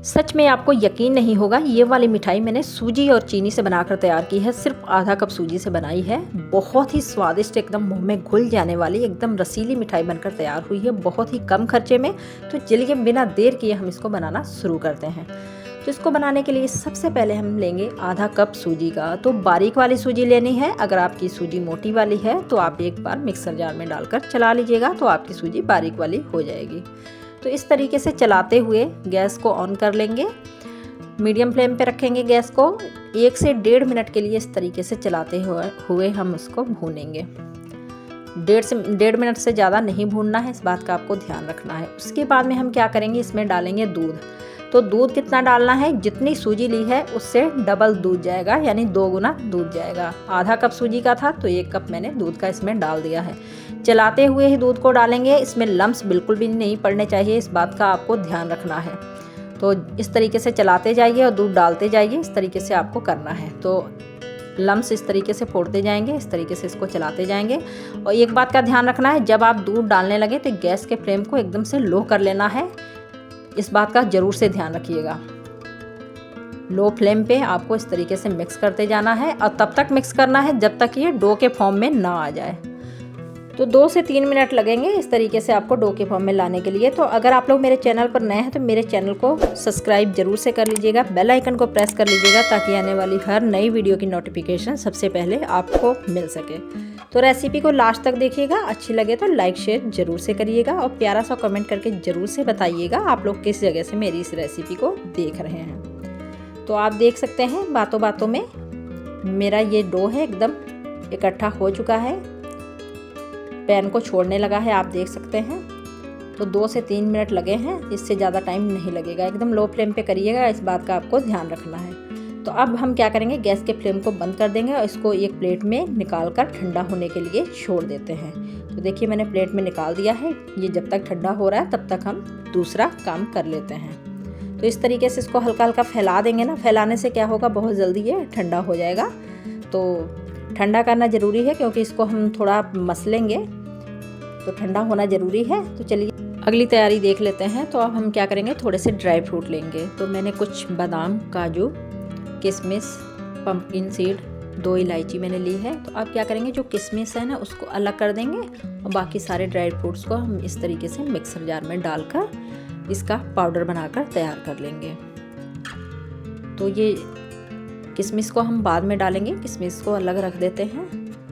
सच में आपको यकीन नहीं होगा, ये वाली मिठाई मैंने सूजी और चीनी से बनाकर तैयार की है। सिर्फ आधा कप सूजी से बनाई है। बहुत ही स्वादिष्ट, एकदम मुंह में घुल जाने वाली, एकदम रसीली मिठाई बनकर तैयार हुई है, बहुत ही कम खर्चे में। तो चलिए बिना देर किए हम इसको बनाना शुरू करते हैं। तो इसको बनाने के लिए सबसे पहले हम लेंगे आधा कप सूजी का। तो बारीक वाली सूजी लेनी है। अगर आपकी सूजी मोटी वाली है तो आप एक बार मिक्सर जार में डालकर चला लीजिएगा, तो आपकी सूजी बारीक वाली हो जाएगी। तो इस तरीके से चलाते हुए गैस को ऑन कर लेंगे। मीडियम फ्लेम पे रखेंगे गैस को। 1 से 1.5 मिनट के लिए इस तरीके से चलाते हुए हम इसको भूनेंगे। 1.5 मिनट से ज़्यादा नहीं भूनना है, इस बात का आपको ध्यान रखना है। उसके बाद में हम क्या करेंगे, इसमें डालेंगे दूध। तो दूध कितना डालना है, जितनी सूजी ली है उससे डबल दूध जाएगा, यानी 2 गुना दूध जाएगा। आधा कप सूजी का था तो 1 कप मैंने दूध का इसमें डाल दिया है। चलाते हुए ही दूध को डालेंगे। इसमें लम्स बिल्कुल भी नहीं पड़ने चाहिए, इस बात का आपको ध्यान रखना है। तो इस तरीके से चलाते जाइए और दूध डालते जाइए, इस तरीके से आपको करना है। तो लम्स इस तरीके से फोड़ते जाएंगे, इस तरीके से इसको चलाते जाएंगे। और एक बात का ध्यान रखना है, जब आप दूध डालने लगे तो गैस के फ्लेम को एकदम से लो कर लेना है, इस बात का ज़रूर से ध्यान रखिएगा। लो फ्लेम पे आपको इस तरीके से मिक्स करते जाना है और तब तक मिक्स करना है जब तक ये डो के फॉर्म में ना आ जाए। तो 2 से 3 मिनट लगेंगे इस तरीके से आपको डो के फॉर्म में लाने के लिए। तो अगर आप लोग मेरे चैनल पर नए हैं तो मेरे चैनल को सब्सक्राइब जरूर से कर लीजिएगा, बेल आइकन को प्रेस कर लीजिएगा, ताकि आने वाली हर नई वीडियो की नोटिफिकेशन सबसे पहले आपको मिल सके। तो रेसिपी को लास्ट तक देखिएगा, अच्छी लगे तो लाइक शेयर जरूर से करिएगा और प्यारा सा कमेंट करके ज़रूर से बताइएगा आप लोग किस जगह से मेरी इस रेसिपी को देख रहे हैं। तो आप देख सकते हैं बातों बातों में मेरा ये डो है एकदम इकट्ठा हो चुका है, पैन को छोड़ने लगा है, आप देख सकते हैं। तो 2 से 3 मिनट लगे हैं, इससे ज़्यादा टाइम नहीं लगेगा। एकदम लो फ्लेम पे करिएगा, इस बात का आपको ध्यान रखना है। तो अब हम क्या करेंगे, गैस के फ्लेम को बंद कर देंगे और इसको एक प्लेट में निकाल कर ठंडा होने के लिए छोड़ देते हैं। तो देखिए मैंने प्लेट में निकाल दिया है। ये जब तक ठंडा हो रहा है तब तक हम दूसरा काम कर लेते हैं। तो इस तरीके से इसको हल्का हल्का फैला देंगे ना, फैलाने से क्या होगा, बहुत जल्दी ये ठंडा हो जाएगा। तो ठंडा करना ज़रूरी है क्योंकि इसको हम थोड़ा मसलेंगे, तो ठंडा होना ज़रूरी है। तो चलिए अगली तैयारी देख लेते हैं। तो अब हम क्या करेंगे, थोड़े से ड्राई फ्रूट लेंगे। तो मैंने कुछ बादाम, काजू, किशमिश, पंपकिन सीड, 2 इलायची मैंने ली है। तो अब क्या करेंगे, जो किशमिश है ना उसको अलग कर देंगे और बाकी सारे ड्राई फ्रूट्स को हम इस तरीके से मिक्सर जार में डालकर इसका पाउडर बनाकर तैयार कर लेंगे। तो ये किशमिश को हम बाद में डालेंगे, किशमिश को अलग रख देते हैं।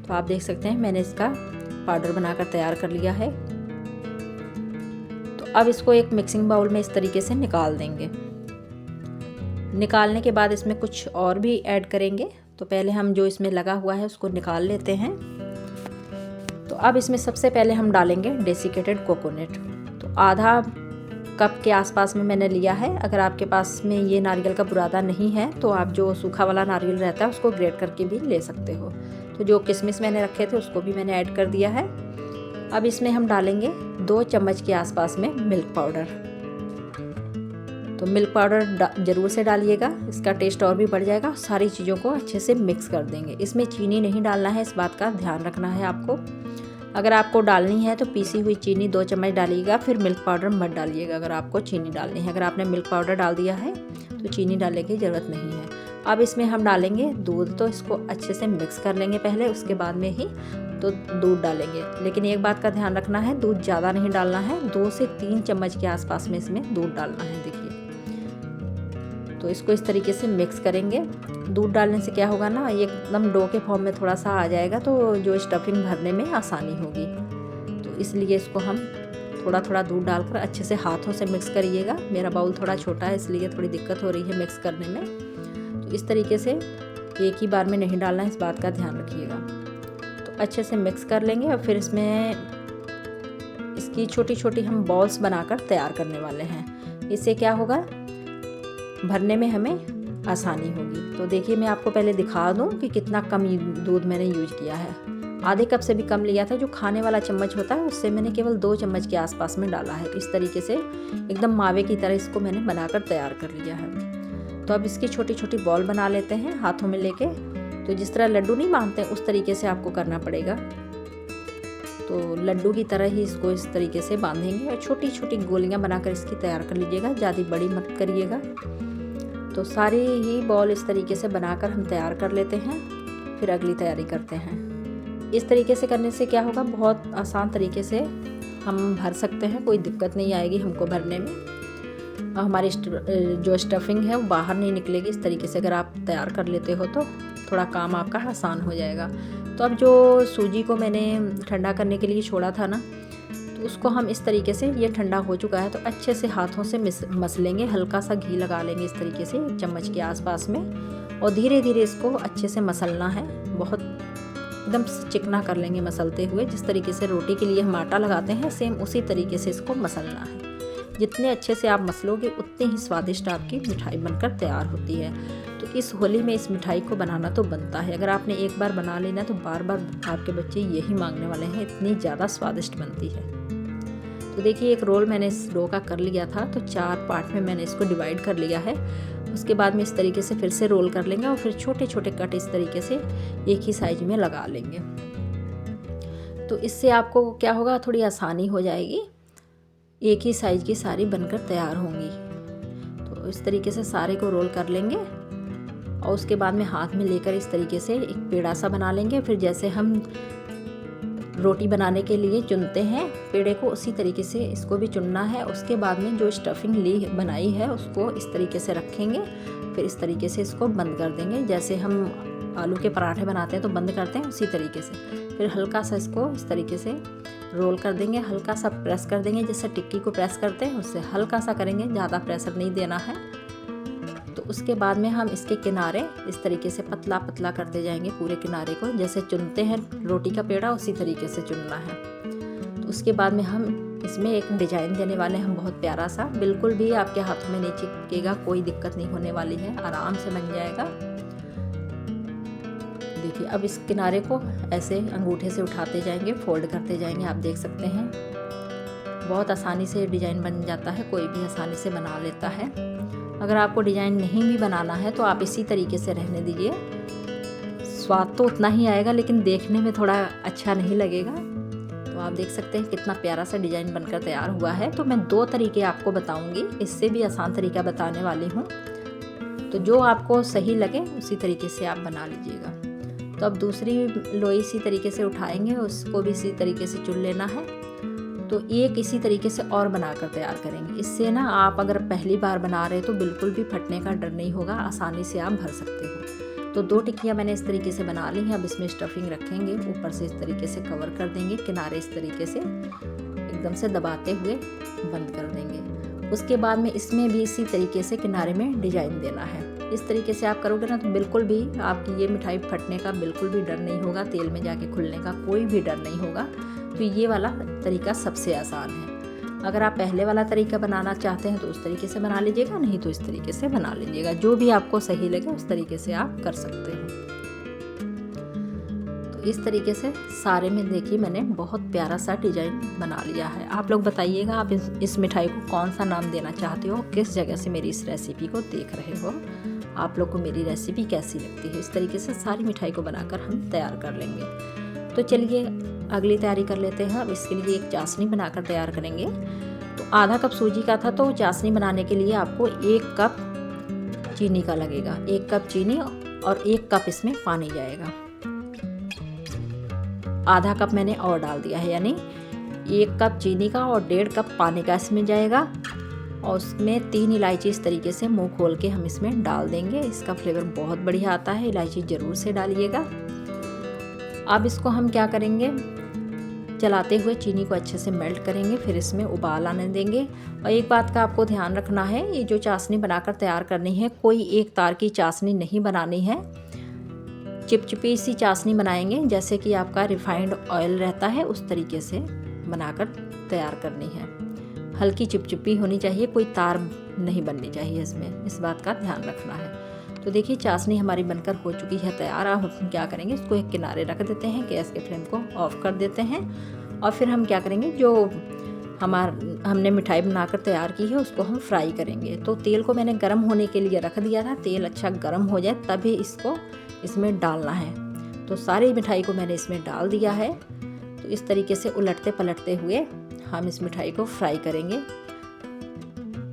तो आप देख सकते हैं मैंने इसका पाउडर बनाकर तैयार कर लिया है। तो अब इसको एक मिक्सिंग बाउल में इस तरीके से निकाल देंगे। निकालने के बाद इसमें कुछ और भी ऐड करेंगे। तो पहले हम जो इसमें लगा हुआ है उसको निकाल लेते हैं। तो अब इसमें सबसे पहले हम डालेंगे डेसिकेटेड कोकोनट। तो आधा कप के आसपास में मैंने लिया है। अगर आपके पास में ये नारियल का बुरादा नहीं है तो आप जो सूखा वाला नारियल रहता है उसको ग्रेट करके भी ले सकते हो। तो जो किशमिश मैंने रखे थे उसको भी मैंने ऐड कर दिया है। अब इसमें हम डालेंगे 2 चम्मच के आसपास में मिल्क पाउडर। तो मिल्क पाउडर ज़रूर से डालिएगा, इसका टेस्ट और भी बढ़ जाएगा। सारी चीज़ों को अच्छे से मिक्स कर देंगे। इसमें चीनी नहीं डालना है, इस बात का ध्यान रखना है आपको। अगर आपको डालनी है तो पीसी हुई चीनी 2 चम्मच डालिएगा, फिर मिल्क पाउडर मत डालिएगा अगर आपको चीनी डालनी है। अगर आपने मिल्क पाउडर डाल दिया है तो चीनी डालने की ज़रूरत नहीं है। अब इसमें हम डालेंगे दूध। तो इसको अच्छे से मिक्स कर लेंगे पहले, उसके बाद में ही तो दूध डालेंगे। लेकिन एक बात का ध्यान रखना है, दूध ज़्यादा नहीं डालना है, 2 से 3 चम्मच के आसपास में इसमें दूध डालना है। देखिए, तो इसको इस तरीके से मिक्स करेंगे। दूध डालने से क्या होगा ना, ये एकदम डो के फॉर्म में थोड़ा सा आ जाएगा, तो जो स्टफिंग भरने में आसानी होगी। तो इसलिए इसको हम थोड़ा थोड़ा दूध डालकर अच्छे से हाथों से मिक्स करिएगा। मेरा बाउल थोड़ा छोटा है इसलिए थोड़ी दिक्कत हो रही है मिक्स करने में। तो इस तरीके से एक ही बार में नहीं डालना है, इस बात का ध्यान रखिएगा। तो अच्छे से मिक्स कर लेंगे और फिर इसमें इसकी छोटी छोटी हम बॉल्स बनाकर तैयार करने वाले हैं। इससे क्या होगा, भरने में हमें आसानी होगी। तो देखिए मैं आपको पहले दिखा दूं कि कितना कम दूध मैंने यूज किया है। आधे कप से भी कम लिया था। जो खाने वाला चम्मच होता है उससे मैंने केवल 2 चम्मच के आसपास में डाला है। इस तरीके से एकदम मावे की तरह इसको मैंने बनाकर तैयार कर लिया है। तो अब इसकी छोटी छोटी बॉल बना लेते हैं हाथों में लेके। तो जिस तरह लड्डू नहीं बांधते उस तरीके से आपको करना पड़ेगा। तो तो लड्डू की तरह ही इसको इस तरीके से बांधेंगे और छोटी छोटी गोलियां बनाकर इसकी तैयार कर लीजिएगा, ज़्यादा बड़ी मत करिएगा। तो सारी ही बॉल इस तरीके से बनाकर हम तैयार कर लेते हैं, फिर अगली तैयारी करते हैं। इस तरीके से करने से क्या होगा, बहुत आसान तरीके से हम भर सकते हैं, कोई दिक्कत नहीं आएगी हमको भरने में। हमारी जो स्टफिंग है वो बाहर नहीं निकलेगी। इस तरीके से अगर आप तैयार कर लेते हो तो थोड़ा काम आपका आसान हो जाएगा। तो अब जो सूजी को मैंने ठंडा करने के लिए छोड़ा था ना, तो उसको हम इस तरीके से, ये ठंडा हो चुका है तो अच्छे से हाथों से मस लेंगे। हल्का सा घी लगा लेंगे इस तरीके से 1 चम्मच के आसपास में, और धीरे धीरे इसको अच्छे से मसलना है। बहुत एकदम चिकना कर लेंगे मसलते हुए। जिस तरीके से रोटी के लिए हम आटा लगाते हैं, सेम उसी तरीके से इसको मसलना है। जितने अच्छे से आप मसलोगे उतनी ही स्वादिष्ट आपकी मिठाई बनकर तैयार होती है। तो इस होली में इस मिठाई को बनाना तो बनता है। अगर आपने एक बार बना लेना तो बार बार आपके बच्चे यही मांगने वाले हैं, इतनी ज़्यादा स्वादिष्ट बनती है। तो देखिए, एक रोल मैंने इस डो का कर लिया था, तो 4 पार्ट में मैंने इसको डिवाइड कर लिया है। उसके बाद में इस तरीके से फिर से रोल कर लेंगे और फिर छोटे छोटे कट इस तरीके से एक ही साइज में लगा लेंगे। तो इससे आपको क्या होगा, थोड़ी आसानी हो जाएगी, एक ही साइज की सारी बनकर तैयार होंगी। तो इस तरीके से सारे को रोल कर लेंगे और उसके बाद में हाथ में लेकर इस तरीके से एक पेड़ा सा बना लेंगे। फिर जैसे हम रोटी बनाने के लिए चुनते हैं पेड़े को, उसी तरीके से इसको भी चुनना है। उसके बाद में जो स्टफिंग बनाई है उसको इस तरीके से रखेंगे, फिर इस तरीके से इसको बंद कर देंगे। जैसे हम आलू के पराठे बनाते हैं तो बंद करते हैं, उसी तरीके से। फिर हल्का सा इसको इस तरीके से रोल कर देंगे, हल्का सा प्रेस कर देंगे, जैसे टिक्की को प्रेस करते हैं उससे हल्का सा करेंगे, ज़्यादा प्रेशर नहीं देना है। तो उसके बाद में हम इसके किनारे इस तरीके से पतला पतला करते जाएंगे पूरे किनारे को, जैसे चुनते हैं रोटी का पेड़ा उसी तरीके से चुनना है। तो उसके बाद में हम इसमें एक डिजाइन देने वाले हैं, हम बहुत प्यारा सा, बिल्कुल भी आपके हाथों में नहीं चिपकेगा, कोई दिक्कत नहीं होने वाली है, आराम से बन जाएगा। देखिए, अब इस किनारे को ऐसे अंगूठे से उठाते जाएंगे, फोल्ड करते जाएंगे, आप देख सकते हैं बहुत आसानी से डिज़ाइन बन जाता है, कोई भी आसानी से बना लेता है। अगर आपको डिज़ाइन नहीं भी बनाना है तो आप इसी तरीके से रहने दीजिए, स्वाद तो उतना ही आएगा लेकिन देखने में थोड़ा अच्छा नहीं लगेगा। तो आप देख सकते हैं कितना प्यारा सा डिज़ाइन बनकर तैयार हुआ है। तो मैं 2 तरीके आपको बताऊंगी, इससे भी आसान तरीका बताने वाली हूँ, तो जो आपको सही लगे उसी तरीके से आप बना लीजिएगा। तो अब दूसरी लोई इसी तरीके से उठाएंगे, उसको भी इसी तरीके से चुन लेना है। तो एक इसी तरीके से और बनाकर तैयार करेंगे। इससे ना आप अगर पहली बार बना रहे तो बिल्कुल भी फटने का डर नहीं होगा, आसानी से आप भर सकते हो। तो 2 टिक्कियाँ मैंने इस तरीके से बना ली हैं। अब इसमें स्टफिंग रखेंगे, ऊपर से इस तरीके से कवर कर देंगे, किनारे इस तरीके से एकदम से दबाते हुए बंद कर देंगे। उसके बाद में इसमें भी इसी तरीके से किनारे में डिजाइन देना है। इस तरीके से आप करोगे ना तो बिल्कुल भी आपकी ये मिठाई फटने का बिल्कुल भी डर नहीं होगा, तेल में जाके खुलने का कोई भी डर नहीं होगा। तो ये वाला तरीका सबसे आसान है। अगर आप पहले वाला तरीका बनाना चाहते हैं तो उस तरीके से बना लीजिएगा, नहीं तो इस तरीके से बना लीजिएगा, जो भी आपको सही लगे उस तरीके से आप कर सकते हैं। तो इस तरीके से सारे में देखिए मैंने बहुत प्यारा सा डिजाइन बना लिया है। आप लोग बताइएगा आप इस मिठाई को कौन सा नाम देना चाहते हो, किस जगह से मेरी इस रेसिपी को देख रहे हो, आप लोग को मेरी रेसिपी कैसी लगती है। इस तरीके से सारी मिठाई को बनाकर हम तैयार कर लेंगे। तो चलिए अगली तैयारी कर लेते हैं। अब इसके लिए एक चाशनी बनाकर तैयार करेंगे। तो आधा कप सूजी का था, तो चाशनी बनाने के लिए आपको 1 कप चीनी का लगेगा। 1 कप चीनी और 1 कप इसमें पानी जाएगा। आधा कप मैंने और डाल दिया है, यानी 1 कप चीनी का और 1.5 कप पानी का इसमें जाएगा। और उसमें 3 इलायची इस तरीके से मुंह खोल के हम इसमें डाल देंगे। इसका फ्लेवर बहुत बढ़िया आता है, इलायची ज़रूर से डालिएगा। अब इसको हम क्या करेंगे, चलाते हुए चीनी को अच्छे से मेल्ट करेंगे, फिर इसमें उबाल आने देंगे। और एक बात का आपको ध्यान रखना है, ये जो चाशनी बनाकर तैयार करनी है, कोई एक तार की चाशनी नहीं बनानी है, चिपचिपी सी चाशनी बनाएंगे, जैसे कि आपका रिफाइंड ऑयल रहता है उस तरीके से बनाकर तैयार करनी है। हल्की चिपचिपी होनी चाहिए, कोई तार नहीं बननी चाहिए इसमें, इस बात का ध्यान रखना है। तो देखिए चाशनी हमारी बनकर हो चुकी है तैयार। अब हम क्या करेंगे, इसको एक किनारे रख देते हैं, गैस के फ्लेम को ऑफ कर देते हैं। और फिर हम क्या करेंगे, जो हमने मिठाई बनाकर तैयार की है उसको हम फ्राई करेंगे। तो तेल को मैंने गर्म होने के लिए रख दिया था, तेल अच्छा गर्म हो जाए तभी इसको इसमें डालना है। तो सारी मिठाई को मैंने इसमें डाल दिया है। तो इस तरीके से उलटते पलटते हुए हम इस मिठाई को फ्राई करेंगे।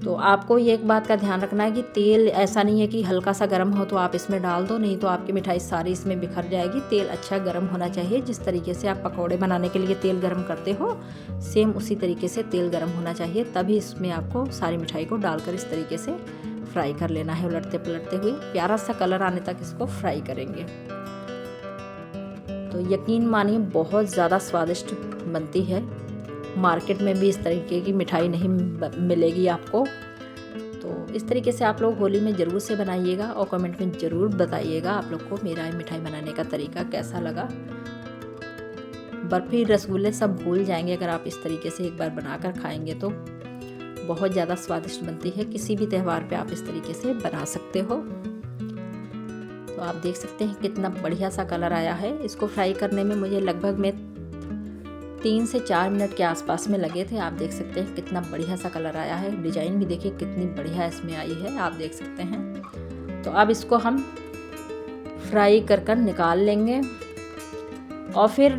तो आपको ये एक बात का ध्यान रखना है कि तेल ऐसा नहीं है कि हल्का सा गर्म हो तो आप इसमें डाल दो, नहीं तो आपकी मिठाई सारी इसमें बिखर जाएगी। तेल अच्छा गर्म होना चाहिए। जिस तरीके से आप पकौड़े बनाने के लिए तेल गर्म करते हो, सेम उसी तरीके से तेल गर्म होना चाहिए। तभी इसमें आपको सारी मिठाई को डालकर इस तरीके से फ्राई कर लेना है। उलटते पलटते हुए प्यारा सा कलर आने तक इसको फ्राई करेंगे। तो यकीन मानिए बहुत ज़्यादा स्वादिष्ट बनती है। मार्केट में भी इस तरीके की मिठाई नहीं मिलेगी आपको। तो इस तरीके से आप लोग होली में ज़रूर से बनाइएगा और कमेंट में ज़रूर बताइएगा आप लोग को मेरा मिठाई बनाने का तरीका कैसा लगा। बर्फ़ी रसगुल्ले सब भूल जाएंगे अगर आप इस तरीके से एक बार बनाकर खाएंगे तो। बहुत ज़्यादा स्वादिष्ट बनती है। किसी भी त्यौहार पे आप इस तरीके से बना सकते हो। तो आप देख सकते हैं कितना बढ़िया सा कलर आया है। इसको फ्राई करने में मुझे लगभग में 3 से 4 मिनट के आसपास में लगे थे। आप देख सकते हैं कितना बढ़िया सा कलर आया है। डिजाइन भी देखिए कितनी बढ़िया इसमें आई है, आप देख सकते हैं। तो अब इसको हम फ्राई कर निकाल लेंगे और फिर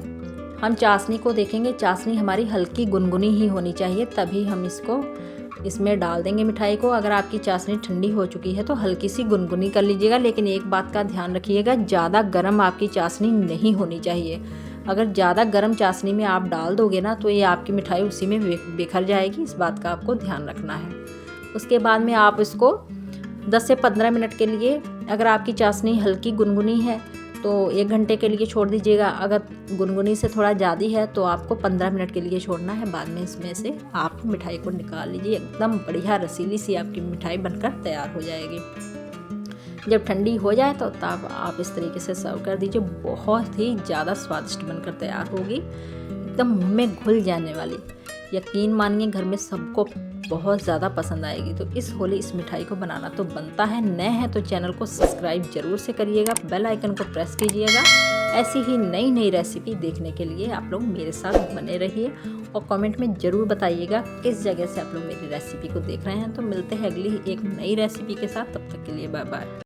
हम चाशनी को देखेंगे। चाशनी हमारी हल्की गुनगुनी ही होनी चाहिए, तभी हम इसको इसमें डाल देंगे मिठाई को। अगर आपकी चाशनी ठंडी हो चुकी है तो हल्की सी गुनगुनी कर लीजिएगा, लेकिन एक बात का ध्यान रखिएगा, ज़्यादा गर्म आपकी चाशनी नहीं होनी चाहिए। अगर ज़्यादा गर्म चाशनी में आप डाल दोगे ना तो ये आपकी मिठाई उसी में बिखर जाएगी। इस बात का आपको ध्यान रखना है। उसके बाद में आप इसको 10 से 15 मिनट के लिए, अगर आपकी चाशनी हल्की गुनगुनी है तो 1 घंटे के लिए छोड़ दीजिएगा। अगर गुनगुनी से थोड़ा ज़्यादा है तो आपको 15 मिनट के लिए छोड़ना है। बाद में इसमें से आप मिठाई को निकाल लीजिए। एकदम बढ़िया रसीली सी आपकी मिठाई बनकर तैयार हो जाएगी। जब ठंडी हो जाए तो तब आप इस तरीके से सर्व कर दीजिए। बहुत ही ज़्यादा स्वादिष्ट बनकर तैयार होगी, एकदम मुँह में घुल जाने वाली। यकीन मानिए घर में सबको बहुत ज़्यादा पसंद आएगी। तो इस होली इस मिठाई को बनाना तो बनता है। नए हैं तो चैनल को सब्सक्राइब जरूर से करिएगा, बेल आइकन को प्रेस कीजिएगा। ऐसी ही नई नई रेसिपी देखने के लिए आप लोग मेरे साथ बने रहिए और कमेंट में ज़रूर बताइएगा किस जगह से आप लोग मेरी रेसिपी को देख रहे हैं। तो मिलते हैं अगली एक नई रेसिपी के साथ, तब तक के लिए बाय बाय।